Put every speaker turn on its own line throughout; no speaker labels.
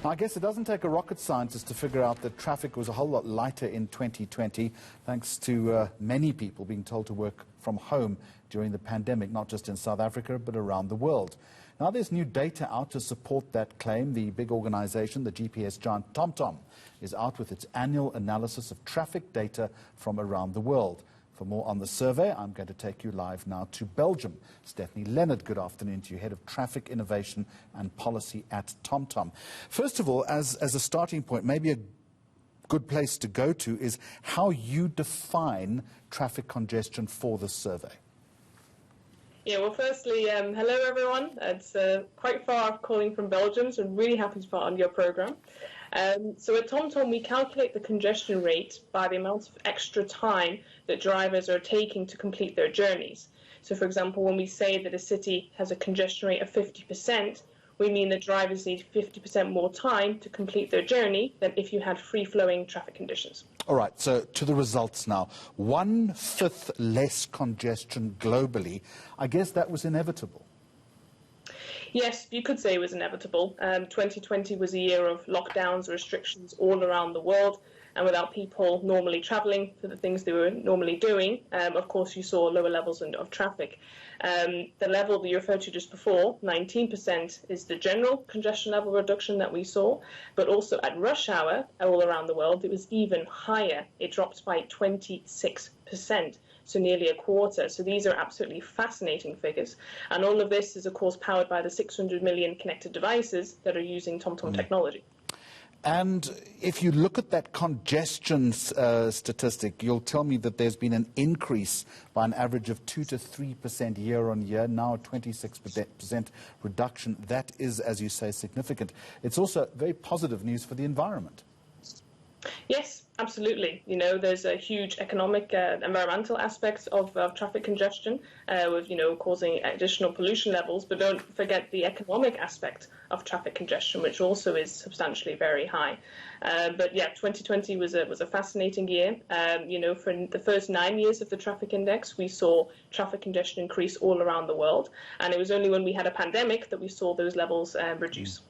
I guess it doesn't take a rocket scientist to figure out that traffic was a whole lot lighter in 2020, thanks to many people being told to work from home during the pandemic, not just in South Africa, but around the world. Now there's new data out to support that claim. The big organization, the GPS giant TomTom, is out with its annual analysis of traffic data from around the world. For more on the survey, I'm going to take you live now to Belgium. Stephanie Leonard, good afternoon to you, Head of Traffic Innovation and Policy at TomTom. First of all, as a starting point, maybe a good place to go to is how you define traffic congestion for this survey.
Yeah, well, firstly, hello everyone. It's quite far calling from Belgium, so I'm really happy to be part on your programme. So at TomTom, we calculate the congestion rate by the amount of extra time that drivers are taking to complete their journeys. So, for example, when we say that a city has a congestion rate of 50%, we mean that drivers need 50% more time to complete their journey than if you had free-flowing traffic conditions.
All right, so to the results now. 1/5 less congestion globally. I guess that was inevitable.
Yes, you could say it was inevitable. 2020 was a year of lockdowns, restrictions all around the world, and without people normally travelling for the things they were normally doing, of course you saw lower levels of traffic. The level that you referred to just before, 19%, is the general congestion level reduction that we saw, but also at rush hour all around the world it was even higher. It dropped by 26%. So nearly a quarter. So these are absolutely fascinating figures. And all of this is, of course, powered by the 600 million connected devices that are using TomTom technology.
And if you look at that congestion statistic, you'll tell me that there's been an increase by an average of 2 to 3% year on year, now a 26% reduction. That is, as you say, significant. It's also very positive news for the environment.
Yes, absolutely. You know, there's a huge economic, environmental aspect of traffic congestion, with, causing additional pollution levels. But don't forget the economic aspect of traffic congestion, which also is substantially very high. But yeah, 2020 was a fascinating year. For the first 9 years of the traffic index, we saw traffic congestion increase all around the world. And it was only when we had a pandemic that we saw those levels reduce.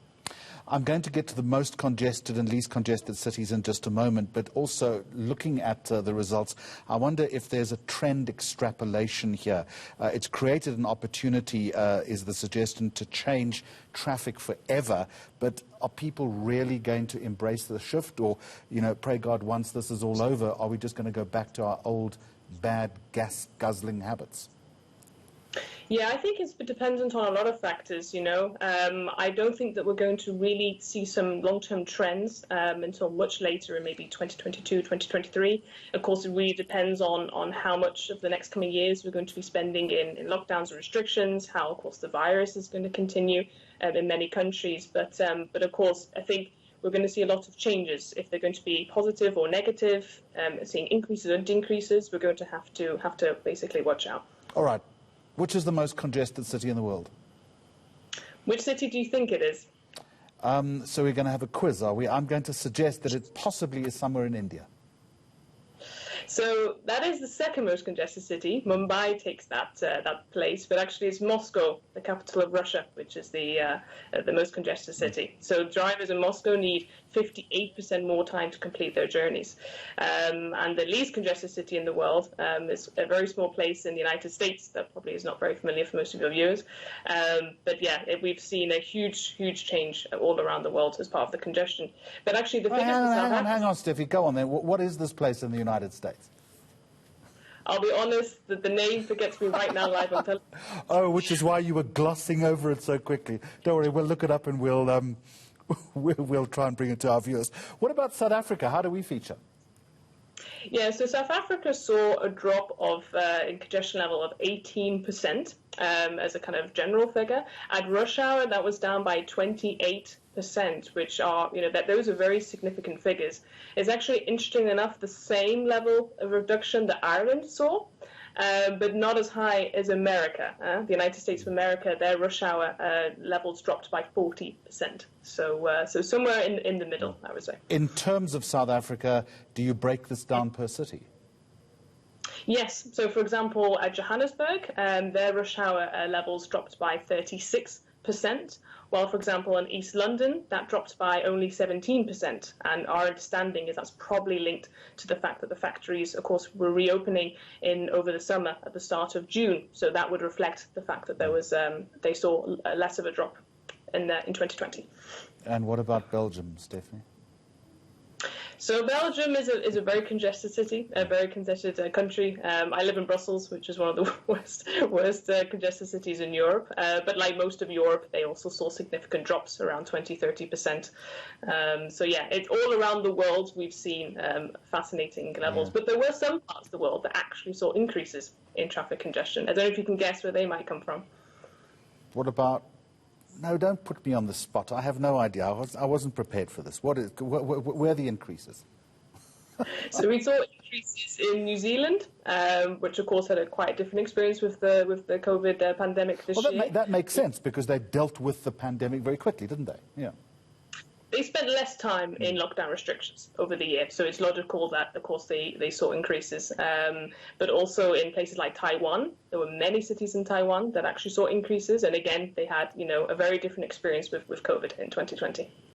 I'm going to get to the most congested and least congested cities in just a moment, but also looking at the results, I wonder if there's a trend extrapolation here. It's created an opportunity, is the suggestion, to change traffic forever, but are people really going to embrace the shift? Or, pray God, once this is all over, are we just going to go back to our old bad gas-guzzling habits?
Yeah, I think it's dependent on a lot of factors, I don't think that we're going to really see some long-term trends until much later in maybe 2022, 2023. Of course, it really depends on how much of the next coming years we're going to be spending in lockdowns and restrictions, how, of course, the virus is going to continue in many countries. But of course, I think we're going to see a lot of changes. If they're going to be positive or negative, seeing increases or decreases, we're going to have to basically watch out.
All right. Which is the most congested city in the world?
Which city do you think it is?
So we're going to have a quiz, are we? I'm going to suggest that it possibly is somewhere in India.
So that is the second most congested city. Mumbai takes that place, but actually it's Moscow, the capital of Russia, which is the most congested city. So drivers in Moscow need 58% more time to complete their journeys. And the least congested city in the world is a very small place in the United States that probably is not very familiar for most of your viewers. But yeah, we've seen a huge change all around the world as part of the congestion. But actually the figures...
Hang on, Steffi, go on then. What is this place in the United States?
I'll be honest that the name forgets me right now live on television.
Oh, which is why you were glossing over it so quickly. Don't worry, we'll look it up and we'll try and bring it to our viewers. What about South Africa? How do we feature?
Yeah, so South Africa saw a drop of in congestion level of 18% as a kind of general figure. At rush hour, that was down by 28%, which are, those are very significant figures. It's actually, interesting enough, the same level of reduction that Ireland saw, but not as high as America. The United States of America, their rush hour levels dropped by 40%. So somewhere in the middle, I would say. In
terms of South Africa, do you break this down per city?
Yes. So, for example, at Johannesburg, their rush hour levels dropped by 36%. while, for example, in East London, that dropped by only 17%. And our understanding is that's probably linked to the fact that the factories, of course, were reopening over the summer at the start of June. So that would reflect the fact that there was they saw less of a drop in 2020.
And what about Belgium, Stephanie?
So Belgium is a very congested city, a very congested country. I live in Brussels, which is one of the worst congested cities in Europe. But like most of Europe, they also saw significant drops, around 20-30%. So yeah, it's all around the world we've seen fascinating levels. Yeah. But there were some parts of the world that actually saw increases in traffic congestion. I don't know if you can guess where they might come from.
What about... No, don't put me on the spot. I have no idea. I wasn't prepared for this. Where are the increases?
So we saw increases in New Zealand, which of course had a quite different experience with the COVID pandemic this year.
That makes sense because they dealt with the pandemic very quickly, didn't they? Yeah.
They spent less time in lockdown restrictions over the year, so it's logical that, of course, they saw increases. But also in places like Taiwan, there were many cities in Taiwan that actually saw increases, and again, they had a very different experience with COVID in 2020.